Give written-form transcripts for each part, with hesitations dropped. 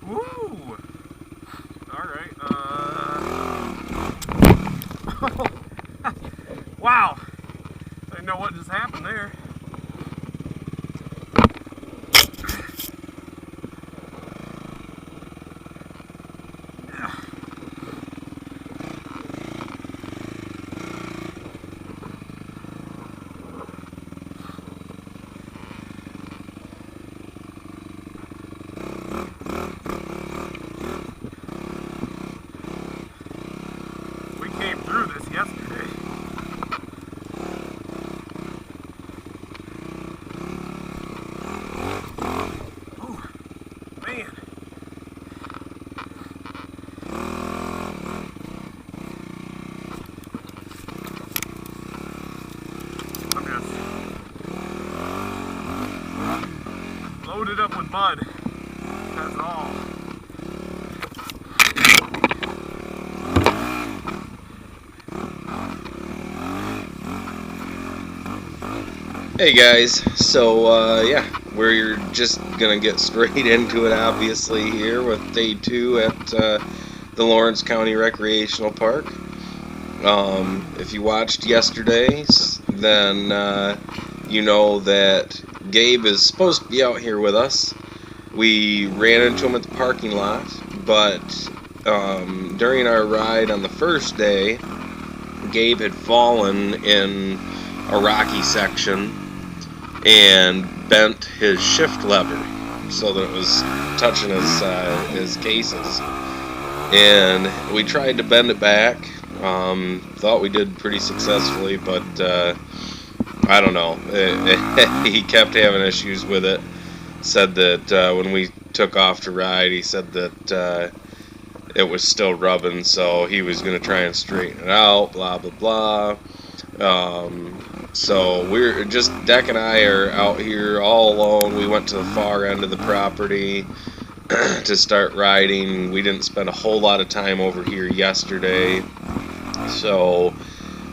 Woo! Alright, wow! I didn't know what just happened there. Came through this yesterday. Oh, man. I'm just loaded up with mud. That's all. Hey guys, so yeah, we're just gonna get straight into it obviously here with day 2 at the Lawrence County Recreational Park. If you watched yesterday's, then you know that Gabe is supposed to be out here with us. We ran into him at the parking lot, but during our ride on the first day, Gabe had fallen in a rocky section and bent his shift lever so that it was touching his cases, and we tried to bend it back. Thought we did pretty successfully, but I don't know, he kept having issues with it. Said that when we took off to ride, he said that it was still rubbing, so he was going to try and straighten it out, blah blah blah. So we're just, Deck and I are out here all alone. We went to the far end of the property to start riding. We didn't spend a whole lot of time over here yesterday, so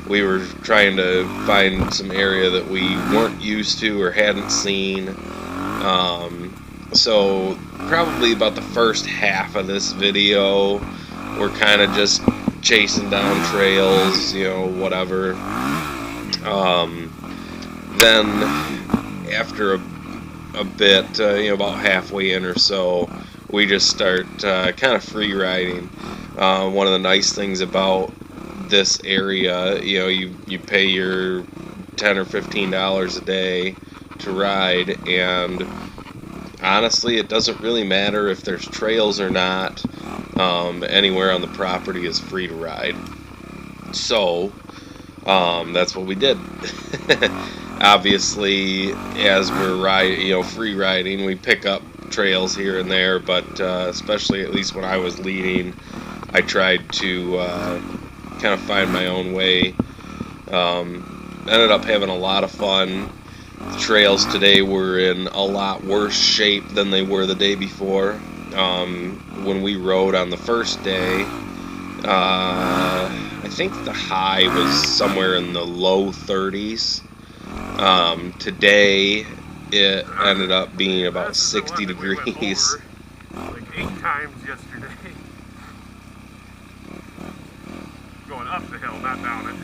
we were trying to find some area that we weren't used to or hadn't seen. So probably about the first half of this video, we're kind of just chasing down trails, you know, whatever. Then after a bit, you know, about halfway in or so, we just start kind of free riding. One of the nice things about this area, you know, you pay your $10 or $15 a day to ride, and honestly, it doesn't really matter if there's trails or not. Anywhere on the property is free to ride. So that's what we did. Obviously, as we're free riding, we pick up trails here and there, but especially at least when I was leading, I tried to kind of find my own way. Ended up having a lot of fun. The trails today were in a lot worse shape than they were the day before. When we rode on the first day, I think the high was somewhere in the low 30s. Today it ended up being about 60 degrees. Like 8 times yesterday. Going up the hill, not down it.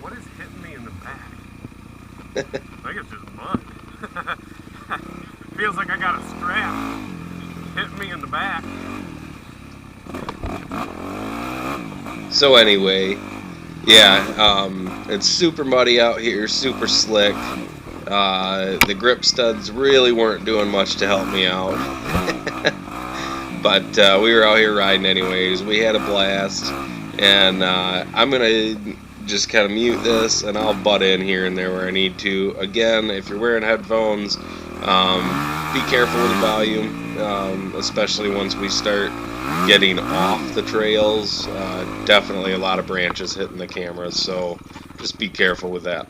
What is hitting me in the back? I think it's just mud. Feels like I got a strap hitting me in the back. So anyway, yeah, it's super muddy out here, super slick. The grip studs really weren't doing much to help me out. But we were out here riding anyways. We had a blast, and I'm going to just kind of mute this, and I'll butt in here and there where I need to. Again, if you're wearing headphones, be careful with the volume, especially once we start getting off the trails. Definitely a lot of branches hitting the camera, so just be careful with that.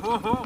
Whoa.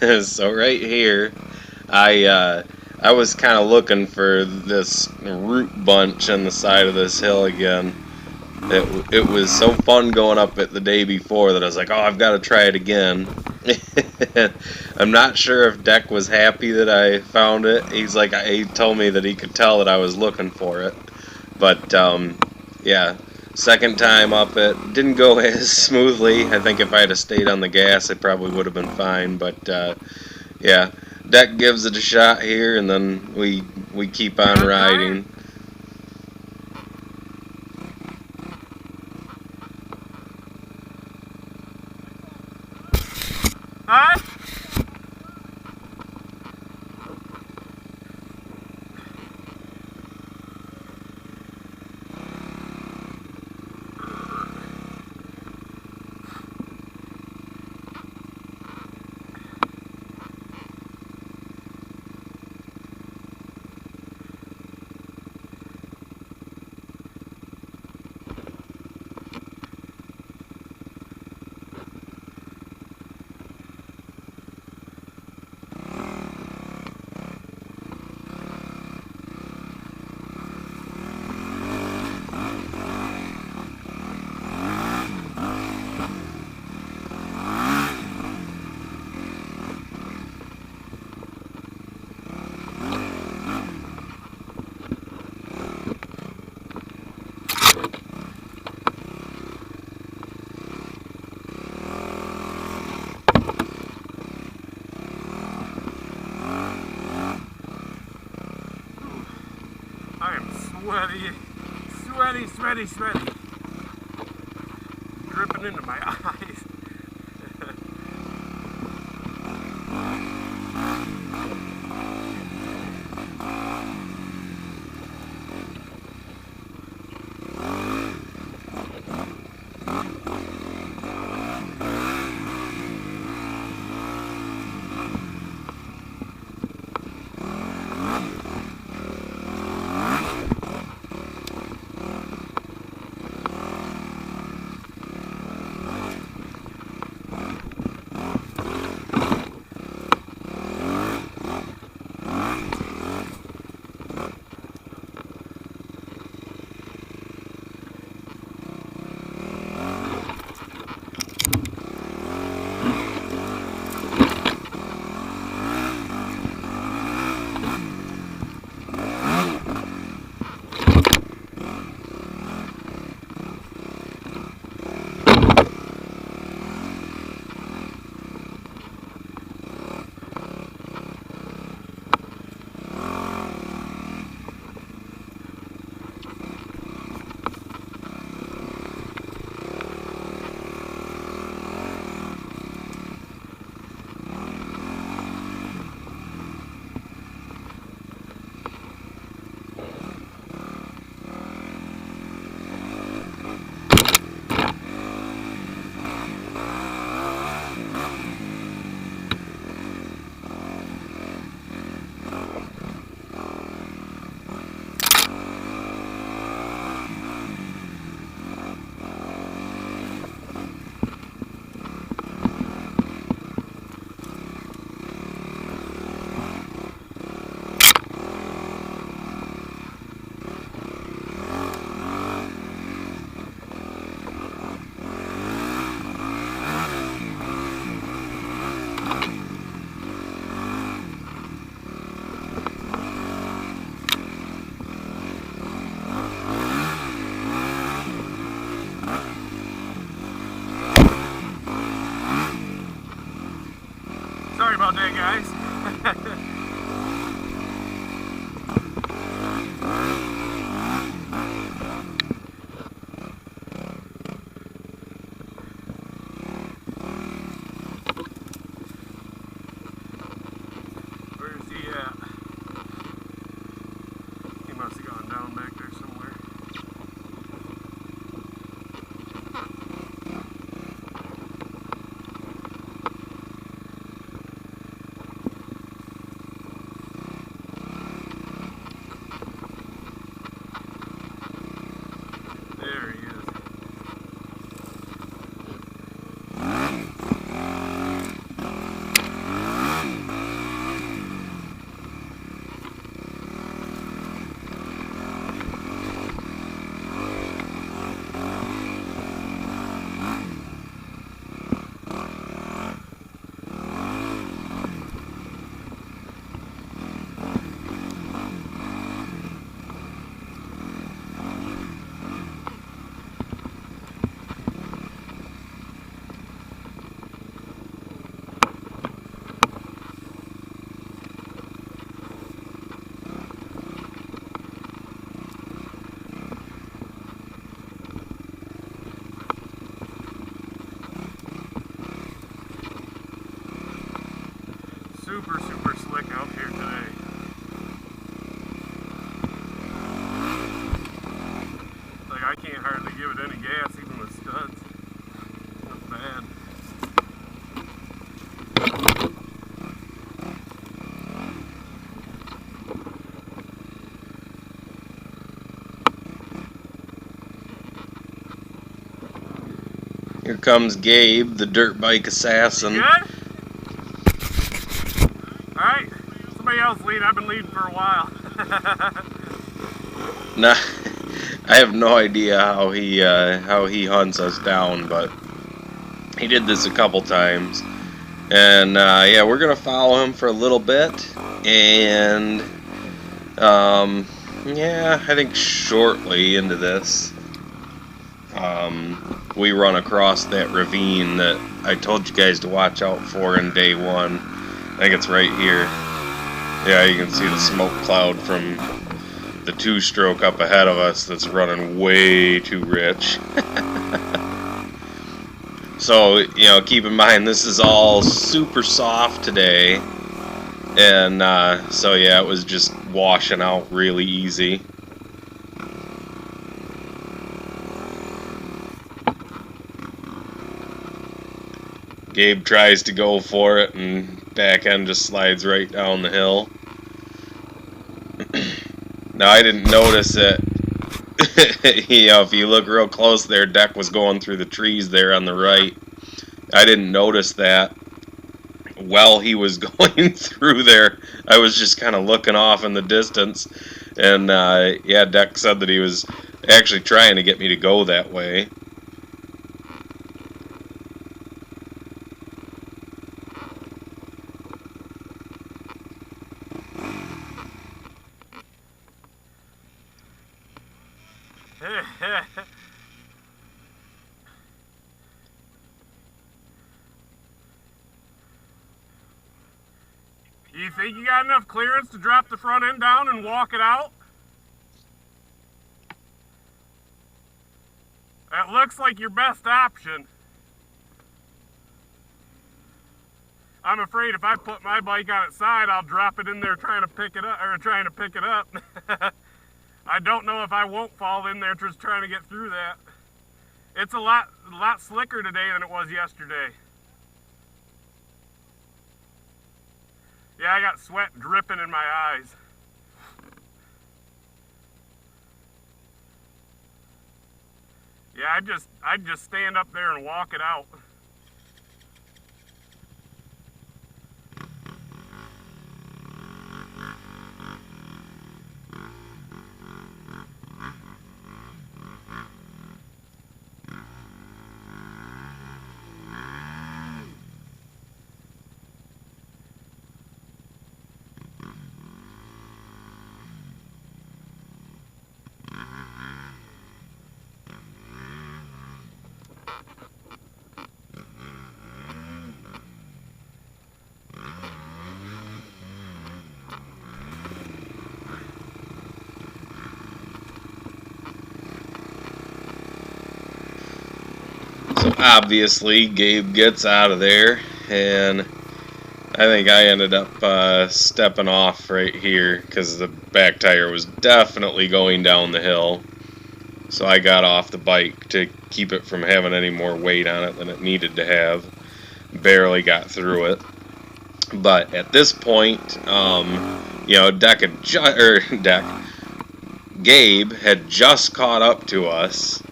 So right here, I was kind of looking for this root bunch on the side of this hill again. It was so fun going up it the day before that I was like, oh, I've got to try it again. I'm not sure if Deck was happy that I found it. He told me that he could tell that I was looking for it. But yeah, second time up it didn't go as smoothly. I think if I had stayed on the gas, it probably would have been fine. But yeah, Deck gives it a shot here, and then we keep on riding. Huh? I am sweaty. Dripping into my eyes. Sorry about that, guys. Where's he at? He must have gone down back there somewhere. super, super slick out here today. Like, I can't hardly give it any gas, even with studs. Not bad. Here comes Gabe, the dirt bike assassin. You good? Alright, somebody else lead. I've been leading for a while. Nah, I have no idea how he hunts us down, but he did this a couple times. And yeah, we're gonna follow him for a little bit, and yeah, I think shortly into this, we run across that ravine that I told you guys to watch out for in day one. I think it's right here. Yeah, you can see the smoke cloud from the two-stroke up ahead of us that's running way too rich. So, you know, keep in mind this is all super soft today, and so yeah, it was just washing out really easy. Gabe tries to go for it, and back end just slides right down the hill. Now, I didn't notice it. You know, if you look real close there, Deck was going through the trees there on the right. I didn't notice that. While he was going through there, I was just kind of looking off in the distance. And, yeah, Deck said that he was actually trying to get me to go that way. You think you got enough clearance to drop the front end down and walk it out? That looks like your best option. I'm afraid if I put my bike on its side, I'll drop it in there trying to pick it up, I don't know if I won't fall in there just trying to get through that. It's a lot slicker today than it was yesterday. Yeah, I got sweat dripping in my eyes. Yeah, I'd just stand up there and walk it out. So obviously Gabe gets out of there, and I think I ended up stepping off right here because the back tire was definitely going down the hill. So I got off the bike to keep it from having any more weight on it than it needed to have. Barely got through it. But at this point, you know, Gabe had just caught up to us,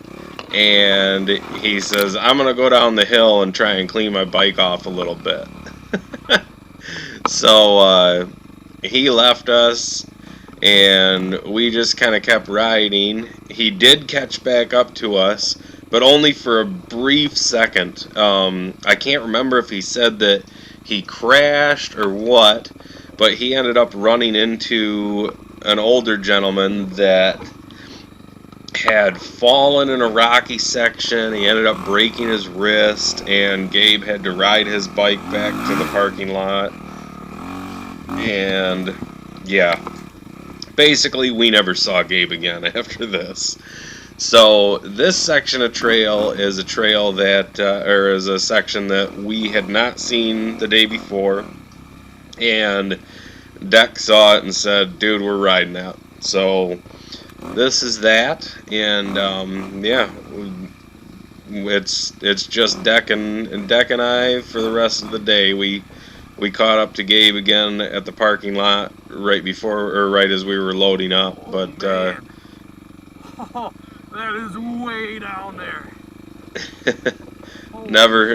and he says, I'm going to go down the hill and try and clean my bike off a little bit. So he left us, and we just kind of kept riding. He did catch back up to us, but only for a brief second. I can't remember if he said that he crashed or what, but he ended up running into an older gentleman that had fallen in a rocky section. He ended up breaking his wrist, and Gabe had to ride his bike back to the parking lot. And yeah, basically we never saw Gabe again after this. So this section of trail is a section that we had not seen the day before. And Deck saw it and said, "Dude, we're riding that." So this is that, and yeah, it's just Deck and I for the rest of the day. We caught up to Gabe again at the parking lot right before or right as we were loading up, Oh, but man. Oh, that is way down there.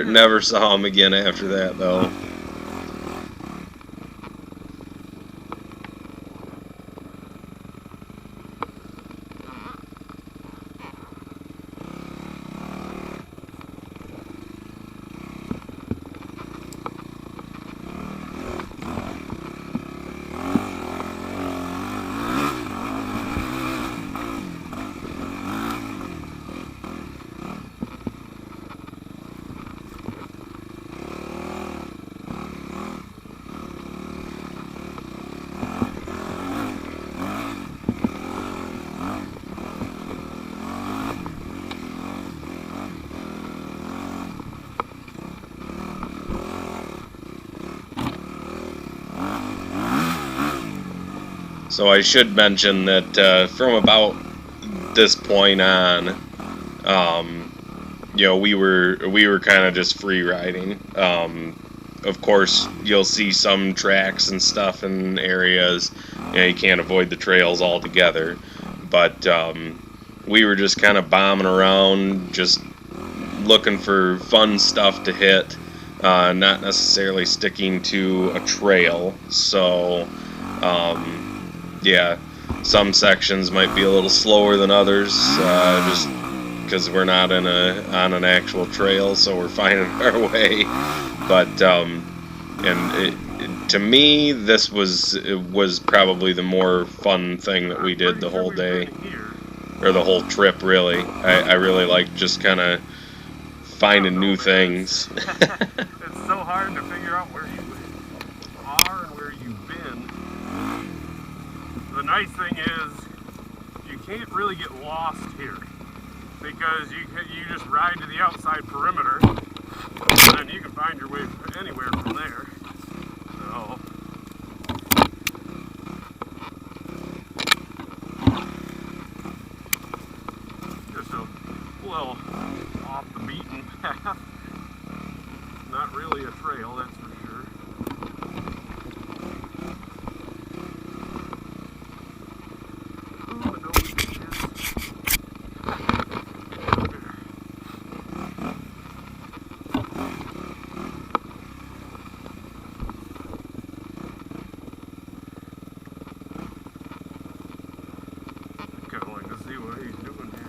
never saw him again after that though. So I should mention that from about this point on, you know, we were kind of just free riding. Of course, you'll see some tracks and stuff in areas. You know, you can't avoid the trails altogether, but we were just kind of bombing around, just looking for fun stuff to hit, not necessarily sticking to a trail. So, yeah, some sections might be a little slower than others, just because we're not on an actual trail, so we're finding our way. But to me, this was probably the more fun thing that we did the whole day, or the whole trip. Really, I really like just kind of finding new things. It's so hard to figure out where you are and where you've been. The nice thing is you can't really get lost here because you just ride to the outside perimeter and then you can find your way anywhere from there. So just a little off the beaten path. Not really a trail, that's for sure. Ooh, no beaches. Kind of like to see what he's doing here.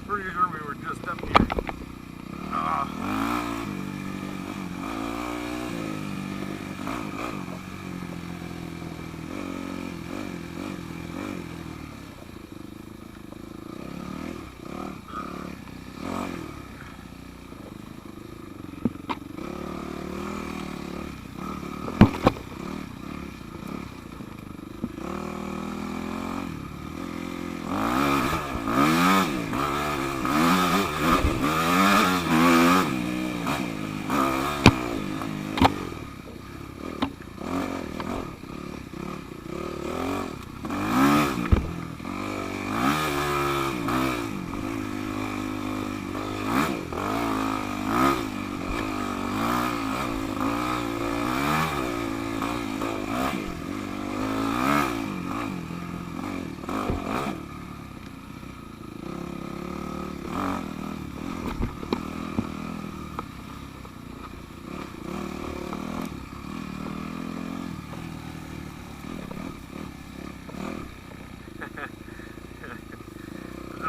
Pretty sure we were just up here.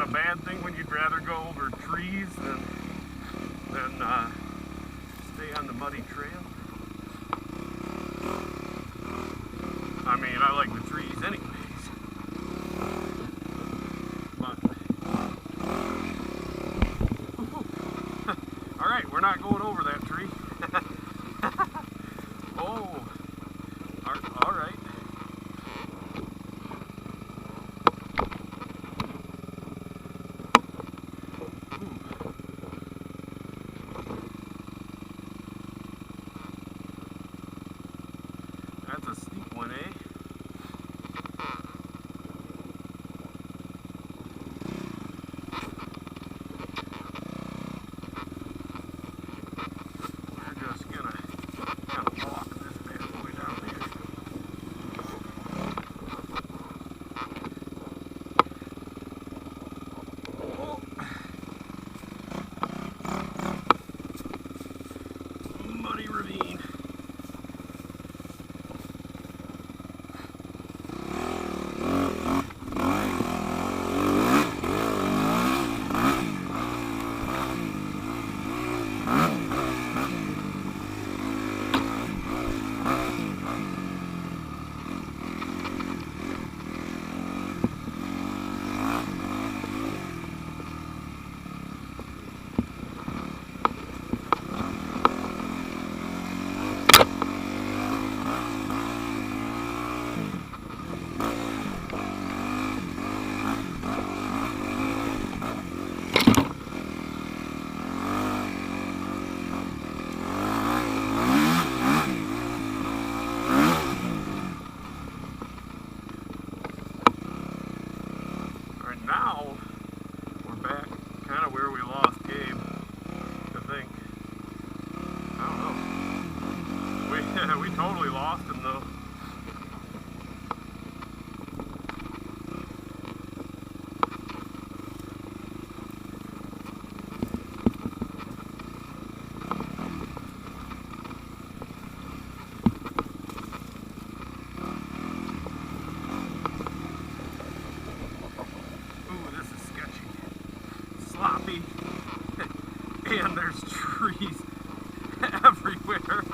a bad thing when you'd rather go over trees than stay on the muddy trail? I mean, I like the trees anyways. But all right, we're not going over that tree. Oh, all right. That's a steep one, eh? We're just gonna kind of walk this bad boy down here. Oh. Muddy ravine. Now we're back kind of where we lost Gabe, I think. I don't know. We totally lost him though. Sloppy, and there's trees everywhere.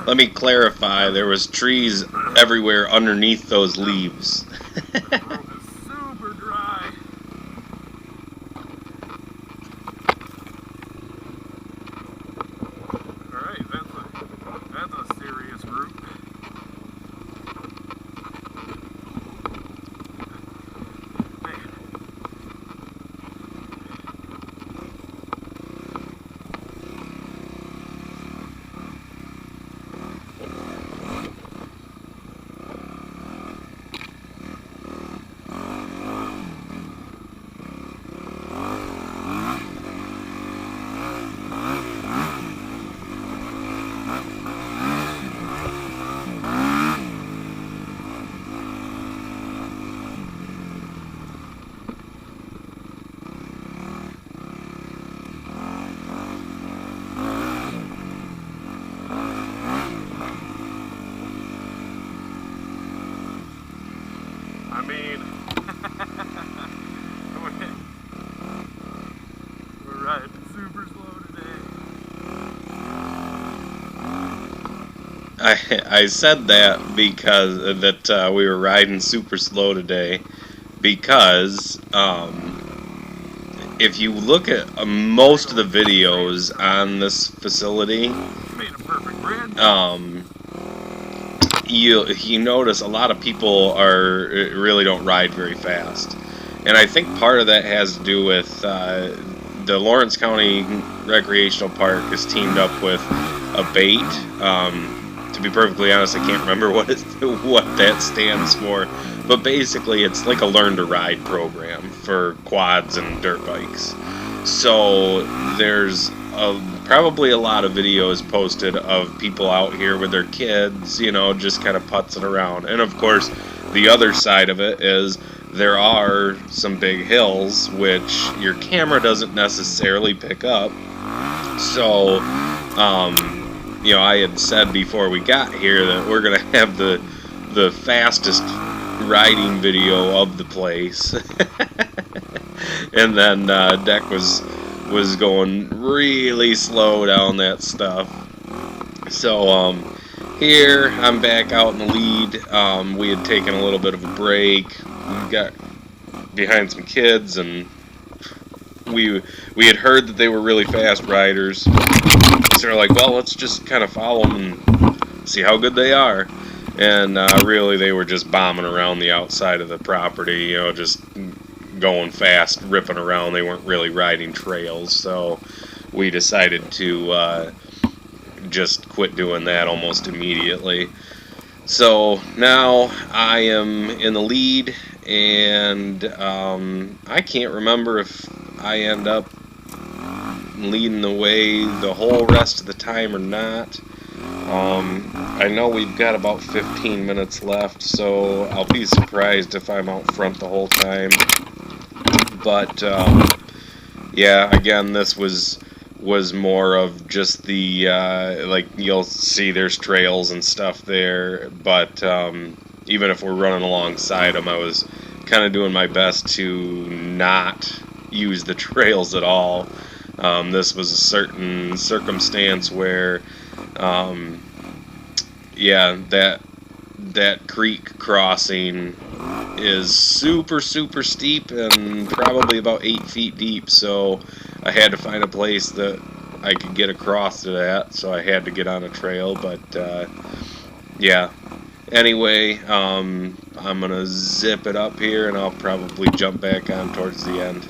Let me clarify. There was trees everywhere underneath those leaves. The road is super dry. All right, that's a serious route. I mean, we're riding super slow today. I said that because we were riding super slow today because if you look at most of the videos on this facility, Made a perfect bridge. you notice a lot of people really don't ride very fast, and I think part of that has to do with the Lawrence County Recreational Park is teamed up with a bait. To be perfectly honest, I can't remember what that stands for, but basically it's like a learn to ride program for quads and dirt bikes. So there's probably a lot of videos posted of people out here with their kids, you know, just kind of putzing around. And of course, the other side of it is there are some big hills which your camera doesn't necessarily pick up. So, you know, I had said before we got here that we're gonna have the fastest riding video of the place. And then Deck was going really slow down that stuff. So here I'm back out in the lead. We had taken a little bit of a break. We got behind some kids, and we had heard that they were really fast riders. So we're like, well, let's just kind of follow them and see how good they are. And really, they were just bombing around the outside of the property, you know, just going fast, ripping around. They weren't really riding trails, so we decided to just quit doing that almost immediately. So now I am in the lead, and I can't remember if I end up leading the way the whole rest of the time or not. I know we've got about 15 minutes left, so I'll be surprised if I'm out front the whole time. But yeah, again, this was more of just the like, you'll see there's trails and stuff there, but even if we're running alongside them, I was kind of doing my best to not use the trails at all. This was a certain circumstance where yeah, that creek crossing is super steep and probably about 8 feet deep, so I had to find a place that I could get across to that, so I had to get on a trail. But yeah, anyway, I'm gonna zip it up here, and I'll probably jump back on towards the end.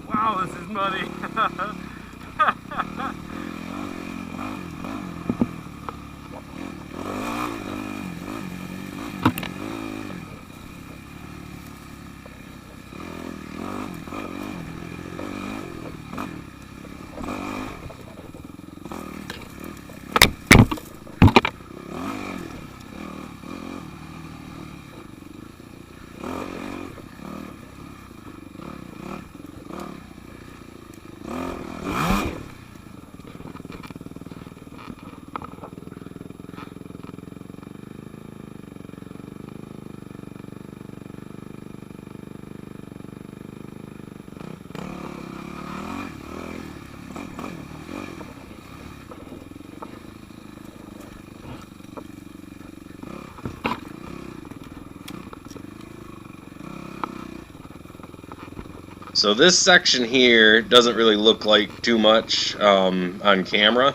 Wow, this is muddy. So this section here doesn't really look like too much on camera,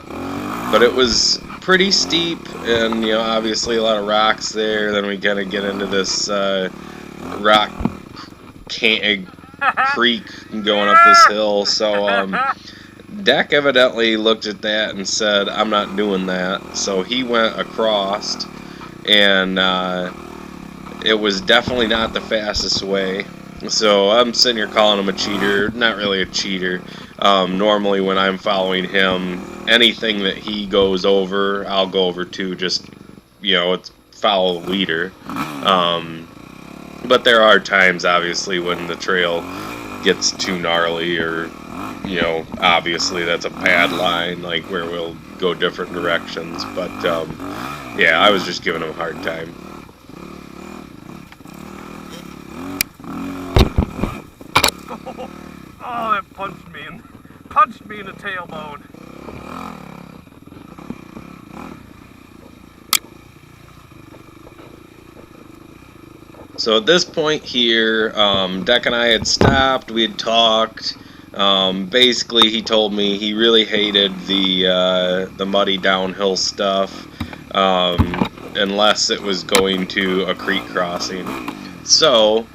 but it was pretty steep, and you know, obviously a lot of rocks there. Then we kind of get into this rock creek going up this hill. So Deck evidently looked at that and said, "I'm not doing that." So he went across, and it was definitely not the fastest way. So I'm sitting here calling him a cheater. Not really a cheater. Normally when I'm following him, anything that he goes over, I'll go over too. Just, you know, it's follow the leader. But there are times, obviously, when the trail gets too gnarly, or, you know, obviously that's a bad line, like where we'll go different directions. But yeah, I was just giving him a hard time. Oh, that punched me in the tailbone. So at this point here, Deck and I had stopped. We had talked. Basically, he told me he really hated the muddy downhill stuff, unless it was going to a creek crossing. So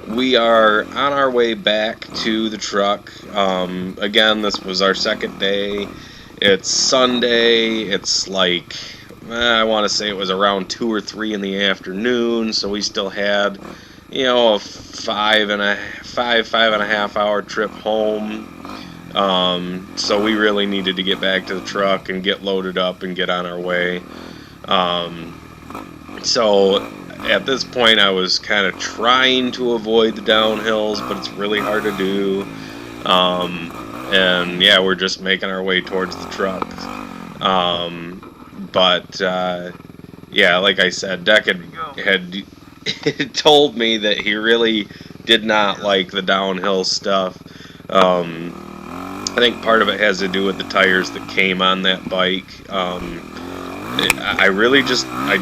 we are on our way back to the truck. Again, this was our second day. It's Sunday. It's like, I want to say it was around 2 or 3 in the afternoon, so we still had, you know, a 5.5 hour trip home. So we really needed to get back to the truck and get loaded up and get on our way. So at this point I was kind of trying to avoid the downhills, but it's really hard to do. And yeah, we're just making our way towards the truck. But yeah, like I said, Deck had told me that he really did not like the downhill stuff. I think part of it has to do with the tires that came on that bike. I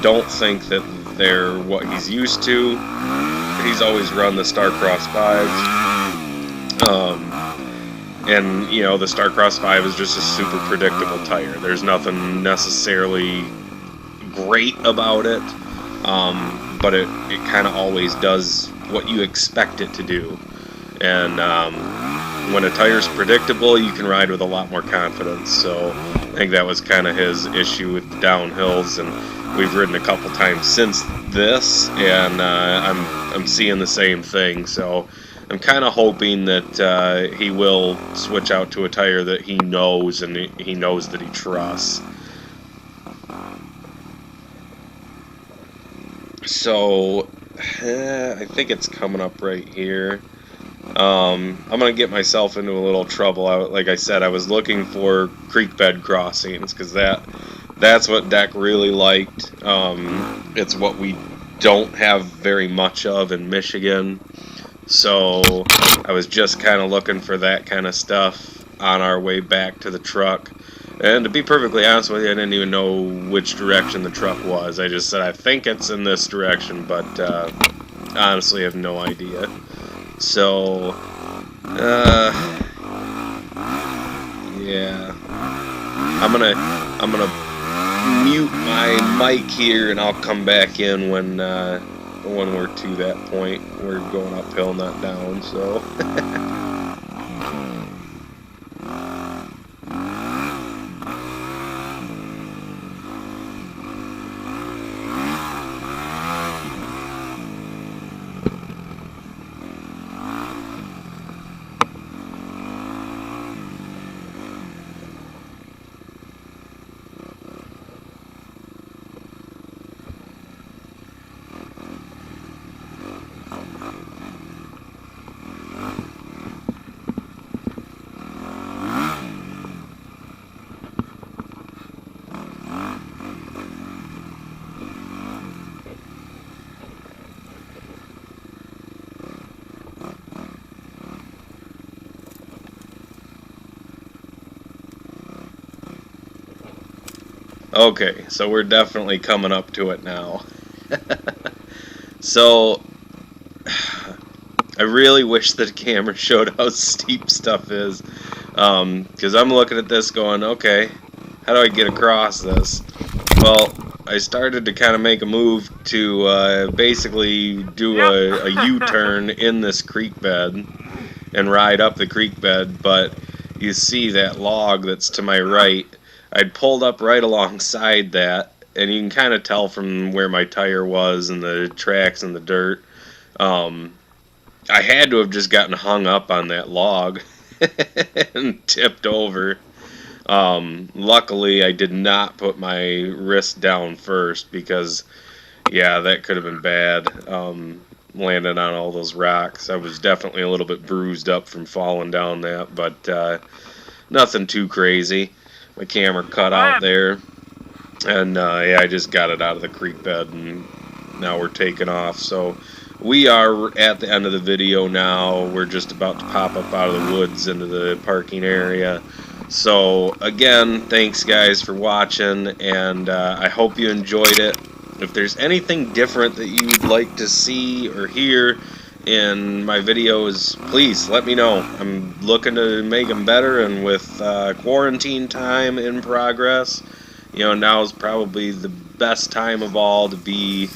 don't think that they're what he's used to. He's always run the Starcross 5s. And, you know, the Starcross 5 is just a super predictable tire. There's nothing necessarily great about it, but it kind of always does what you expect it to do. And when a tire's predictable, you can ride with a lot more confidence. So I think that was kind of his issue with the downhills, and we've ridden a couple times since this, and I'm seeing the same thing. So I'm kind of hoping that he will switch out to a tire that he knows, and he knows that he trusts. So I think it's coming up right here. I'm gonna get myself into a little trouble. Like I said, I was looking for creek bed crossings because that's what Deck really liked. It's what we don't have very much of in Michigan, so I was just kind of looking for that kind of stuff on our way back to the truck. And to be perfectly honest with you, I didn't even know which direction the truck was. I just said I think it's in this direction, but honestly, I have no idea. So, yeah, I'm gonna mute my mic here, and I'll come back in when we're to that point. We're going uphill, not down. So. Okay, so we're definitely coming up to it now. So, I really wish that the camera showed how steep stuff is, because I'm looking at this going, okay, how do I get across this? Well, I started to kind of make a move to basically do a U-turn in this creek bed and ride up the creek bed, but you see that log that's to my right. I'd pulled up right alongside that, and you can kind of tell from where my tire was and the tracks and the dirt. I had to have just gotten hung up on that log and tipped over. Luckily, I did not put my wrist down first because, yeah, that could have been bad. Landing on all those rocks. I was definitely a little bit bruised up from falling down that, but nothing too crazy. My camera cut out there, and yeah, I just got it out of the creek bed, and now we're taking off. So we are at the end of the video now. We're just about to pop up out of the woods into the parking area. So again, thanks guys for watching, and I hope you enjoyed it. If there's anything different that you'd like to see or hear in my videos, please let me know. I'm looking to make them better, and with quarantine time in progress, you know, now is probably the best time of all to be,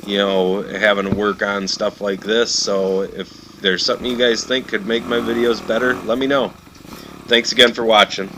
you know, having to work on stuff like this. So if there's something you guys think could make my videos better, let me know. Thanks again for watching.